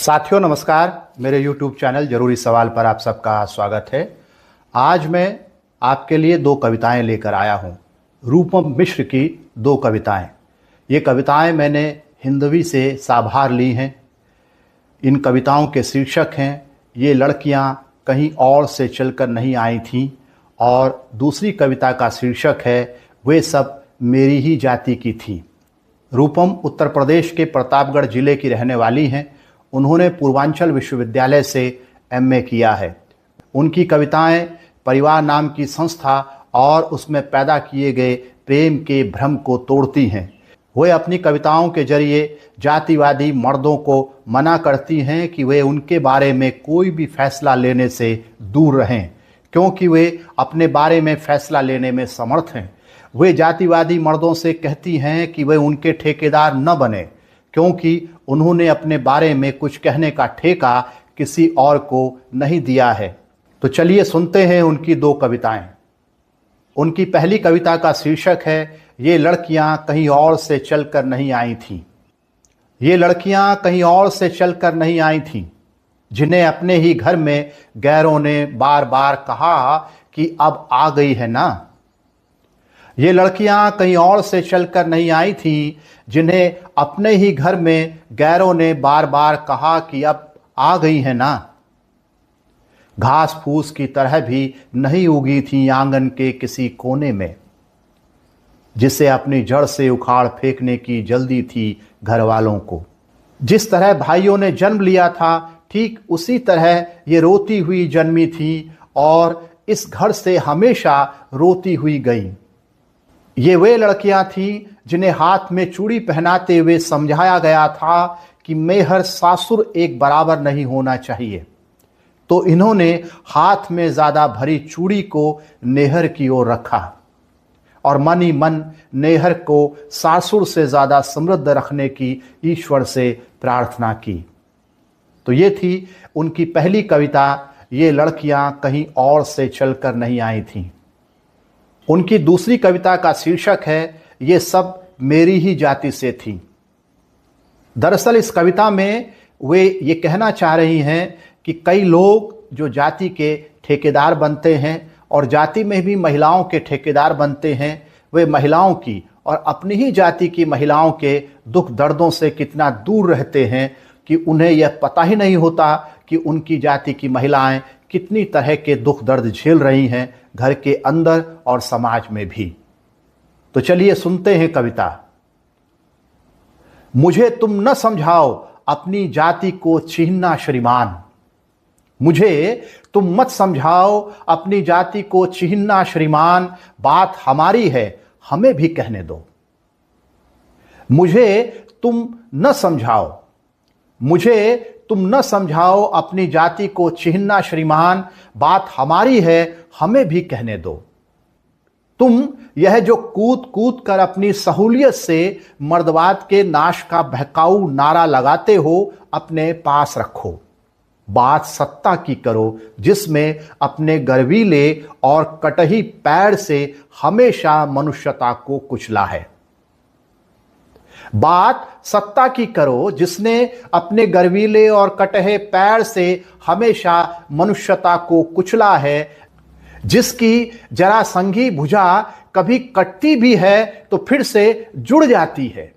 साथियों नमस्कार। मेरे YouTube चैनल जरूरी सवाल पर आप सबका स्वागत है। आज मैं आपके लिए दो कविताएं लेकर आया हूं। रूपम मिश्र की दो कविताएं। ये कविताएं मैंने हिंदवी से साभार ली हैं। इन कविताओं के शीर्षक हैं ये लड़कियां कहीं और से चलकर नहीं आई थीं, और दूसरी कविता का शीर्षक है वे सब मेरी ही जाति की थीं। रूपम उत्तर प्रदेश के प्रतापगढ़ जिले की रहने वाली हैं। उन्होंने पूर्वांचल विश्वविद्यालय से एमए किया है। उनकी कविताएं परिवार नाम की संस्था और उसमें पैदा किए गए प्रेम के भ्रम को तोड़ती हैं। वे अपनी कविताओं के जरिए जातिवादी मर्दों को मना करती हैं कि वे उनके बारे में कोई भी फैसला लेने से दूर रहें, क्योंकि वे अपने बारे में फैसला लेने में समर्थ हैं। वे जातिवादी मर्दों से कहती हैं कि वे उनके ठेकेदार न बने, क्योंकि उन्होंने अपने बारे में कुछ कहने का ठेका किसी और को नहीं दिया है। तो चलिए सुनते हैं उनकी दो कविताएं। उनकी पहली कविता का शीर्षक है ये लड़कियां कहीं और से चलकर नहीं आई थीं। ये लड़कियां कहीं और से चलकर नहीं आई थीं, जिन्हें अपने ही घर में गैरों ने बार बार कहा कि अब आ गई है ना। ये लड़कियां कहीं और से चलकर नहीं आई थीं, जिन्हें अपने ही घर में गैरों ने बार बार कहा कि अब आ गई है ना। घास फूस की तरह भी नहीं उगी थी आंगन के किसी कोने में, जिसे अपनी जड़ से उखाड़ फेंकने की जल्दी थी घर वालों को। जिस तरह भाइयों ने जन्म लिया था, ठीक उसी तरह ये रोती हुई जन्मी थी और इस घर से हमेशा रोती हुई गई। ये वे लड़कियां थीं जिन्हें हाथ में चूड़ी पहनाते हुए समझाया गया था कि मेहर सासुर एक बराबर नहीं होना चाहिए, तो इन्होंने हाथ में ज्यादा भरी चूड़ी को नेहर की ओर रखा और मन ही मन नेहर को सासुर से ज्यादा समृद्ध रखने की ईश्वर से प्रार्थना की। तो ये थी उनकी पहली कविता, ये लड़कियां कहीं और से चलकर नहीं आई थीं। उनकी दूसरी कविता का शीर्षक है ये सब मेरी ही जाति से थी। दरअसल इस कविता में वे ये कहना चाह रही हैं कि कई लोग जो जाति के ठेकेदार बनते हैं और जाति में भी महिलाओं के ठेकेदार बनते हैं, वे महिलाओं की और अपनी ही जाति की महिलाओं के दुख दर्दों से कितना दूर रहते हैं कि उन्हें यह पता ही नहीं होता कि उनकी जाति की महिलाएं कितनी तरह के दुख दर्द झेल रही हैं, घर के अंदर और समाज में भी। तो चलिए सुनते हैं कविता। मुझे तुम न समझाओ अपनी जाति को छीनना श्रीमान। मुझे तुम मत समझाओ अपनी जाति को छीनना श्रीमान। बात हमारी है, हमें भी कहने दो। मुझे तुम न समझाओ, मुझे तुम न समझाओ अपनी जाति को छीनना श्रीमान। बात हमारी है, हमें भी कहने दो। तुम यह जो कूद कूद कर अपनी सहूलियत से मर्दवाद के नाश का बहकाऊ नारा लगाते हो, अपने पास रखो। बात सत्ता की करो जिसमें अपने गर्वीले और कटही पैर से हमेशा मनुष्यता को कुचला है। बात सत्ता की करो जिसने अपने गर्वीले और कटहे पैर से हमेशा मनुष्यता को कुचला है, जिसकी जरा संगी भुजा कभी कटती भी है तो फिर से जुड़ जाती है।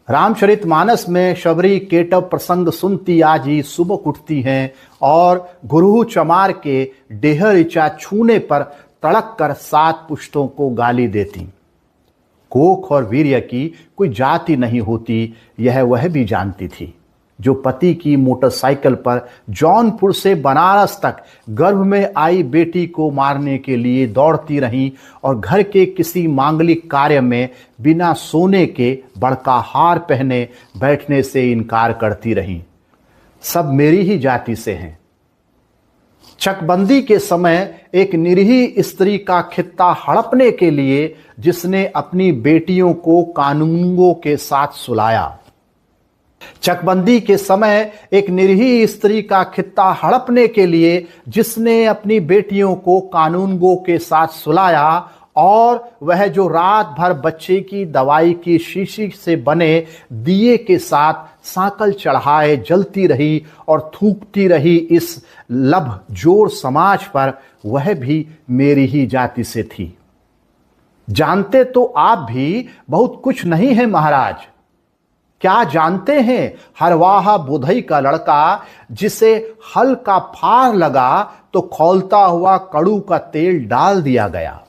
रामचरितमानस में शबरी केटव प्रसंग सुनती आजी सुबह उठती हैं और गुरु चमार के डेहर इचा छूने पर तड़क कर 7 पुश्तों को गाली देती। कोख और वीर्य की कोई जाति नहीं होती, यह वह भी जानती थी, जो पति की मोटरसाइकिल पर जौनपुर से बनारस तक गर्भ में आई बेटी को मारने के लिए दौड़ती रहीं और घर के किसी मांगलिक कार्य में बिना सोने के बड़का हार पहने बैठने से इनकार करती रहीं। सब मेरी ही जाति से हैं। चकबंदी के समय एक निरीह स्त्री का खित्ता हड़पने के लिए जिसने अपनी बेटियों को कानूनगों के साथ सुलाया। चकबंदी के समय एक निरीह स्त्री का खित्ता हड़पने के लिए जिसने अपनी बेटियों को कानूनगों के साथ सुलाया और वह जो रात भर बच्चे की दवाई की शीशी से बने दिए के साथ सांकल चढ़ाए जलती रही और थूकती रही इस लभ जोर समाज पर, वह भी मेरी ही जाति से थी। जानते तो आप भी बहुत कुछ नहीं है महाराज। क्या जानते हैं हरवाहा बुधई का लड़का जिसे हल का फार लगा तो खौलता हुआ कड़ू का तेल डाल दिया गया।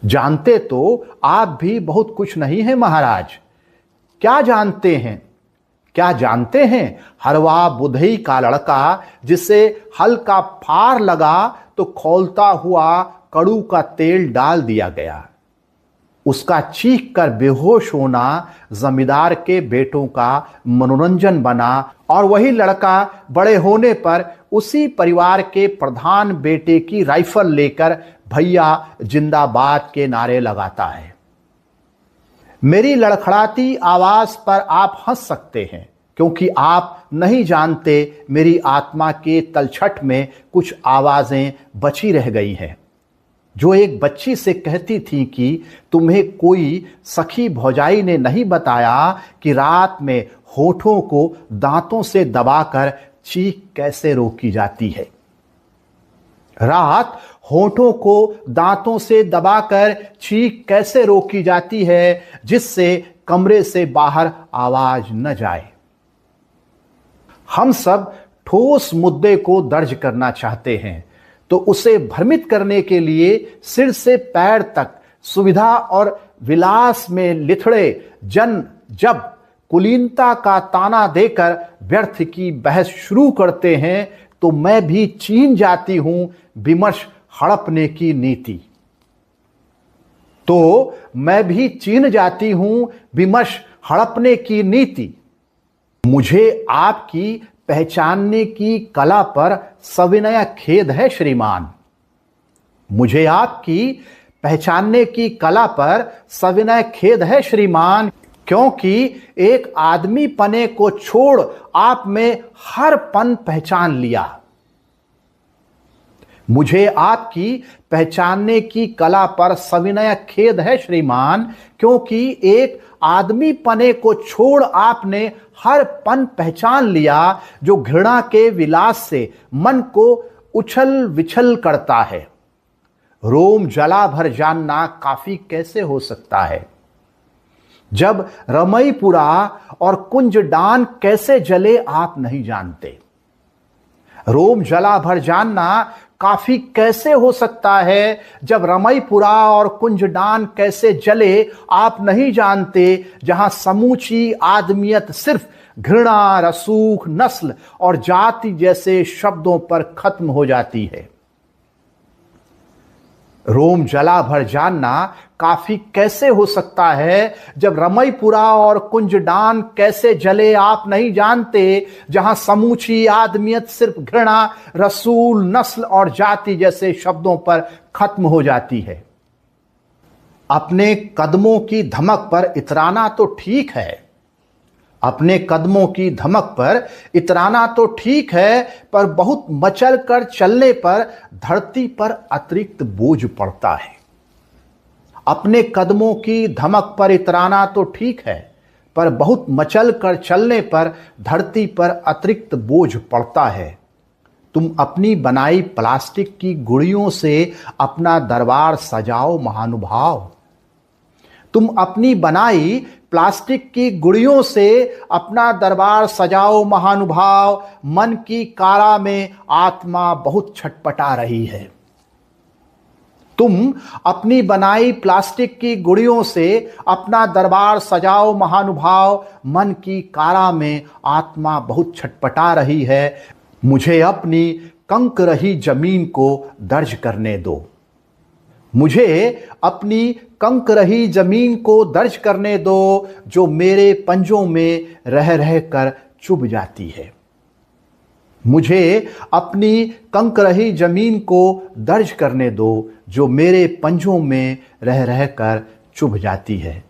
जानते तो आप भी बहुत कुछ नहीं है महाराज। क्या जानते हैं, क्या जानते हैं हरवाहा बुधई का लड़का जिसे हल का फार लगा तो खौलता हुआ कड़ू का तेल डाल दिया गया। उसका चीख कर बेहोश होना जमींदार के बेटों का मनोरंजन बना और वही लड़का बड़े होने पर उसी परिवार के प्रधान बेटे की राइफल लेकर भैया जिंदाबाद के नारे लगाता है। मेरी लड़खड़ाती आवाज पर आप हंस सकते हैं क्योंकि आप नहीं जानते मेरी आत्मा के तलछट में कुछ आवाजें बची रह गई हैं जो एक बच्ची से कहती थी कि तुम्हें कोई सखी भौजाई ने नहीं बताया कि रात में होठों को दांतों से दबाकर चीख कैसे रोकी जाती है। रात होठों को दांतों से दबाकर चीख कैसे रोकी जाती है जिससे कमरे से बाहर आवाज न जाए। हम सब ठोस मुद्दे को दर्ज करना चाहते हैं तो उसे भ्रमित करने के लिए सिर से पैर तक सुविधा और विलास में लिथड़े जन जब कुलीनता का ताना देकर व्यर्थ की बहस शुरू करते हैं तो मैं भी चीन जाती हूं विमर्श हड़पने की नीति। तो मैं भी चीन जाती हूं विमर्श हड़पने की नीति। मुझे आपकी पहचानने की कला पर सविनय खेद है श्रीमान। मुझे आपकी पहचानने की कला पर सविनय खेद है श्रीमान, क्योंकि एक आदमी पने को छोड़ आप में हर पन पहचान लिया। मुझे आपकी पहचानने की कला पर सविनय खेद है श्रीमान, क्योंकि एक आदमी पने को छोड़ आपने हर पन पहचान लिया जो घृणा के विलास से मन को उछल विछल करता है। रोम जला भर जानना काफी कैसे हो सकता है जब रमईपुरा और कुंजडान कैसे जले आप नहीं जानते। रोम जला भर जानना काफी कैसे हो सकता है जब रमईपुरा और कुंजडान कैसे जले आप नहीं जानते, जहां समूची आदमियत सिर्फ घृणा, रसूख, नस्ल और जाति जैसे शब्दों पर खत्म हो जाती है। रोम जला भर जानना काफी कैसे हो सकता है जब रमईपुरा और कुंजडान कैसे जले आप नहीं जानते, जहां समूची आदमियत सिर्फ घृणा, रसूल, नस्ल और जाति जैसे शब्दों पर खत्म हो जाती है। अपने कदमों की धमक पर इतराना तो ठीक है, अपने कदमों की धमक पर इतराना तो ठीक है, पर बहुत मचल कर चलने पर धरती पर अतिरिक्त बोझ पड़ता है। अपने कदमों की धमक पर इतराना तो ठीक है, पर बहुत मचल कर चलने पर धरती पर अतिरिक्त बोझ पड़ता है। तुम अपनी बनाई प्लास्टिक की गुड़ियों से अपना दरबार सजाओ महानुभाव। तुम अपनी बनाई प्लास्टिक की गुड़ियों से अपना दरबार सजाओ महानुभाव। मन की कारा में आत्मा बहुत छटपटा रही है। तुम अपनी बनाई प्लास्टिक की गुड़ियों से अपना दरबार सजाओ महानुभाव। मन की कारा में आत्मा बहुत छटपटा रही है। मुझे अपनी कंक रही जमीन को दर्ज करने दो। मुझे अपनी कंक रही जमीन को दर्ज करने दो जो मेरे पंजों में रह रह कर चुभ जाती है। मुझे अपनी कंक रही जमीन को दर्ज करने दो जो मेरे पंजों में रह रह कर चुभ जाती है।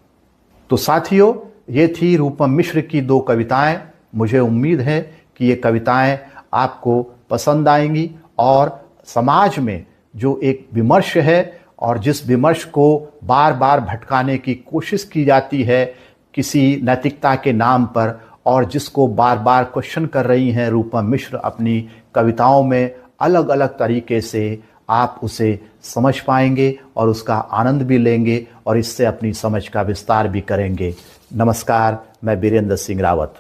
तो साथियों, ये थी रूपम मिश्र की 2 कविताएं। मुझे उम्मीद है कि ये कविताएं आपको पसंद आएंगी और समाज में जो एक विमर्श है और जिस विमर्श को बार बार भटकाने की कोशिश की जाती है किसी नैतिकता के नाम पर, और जिसको बार बार क्वेश्चन कर रही हैं रूपम मिश्र अपनी कविताओं में अलग अलग तरीके से, आप उसे समझ पाएंगे और उसका आनंद भी लेंगे और इससे अपनी समझ का विस्तार भी करेंगे। नमस्कार, मैं वीरेंद्र सिंह रावत।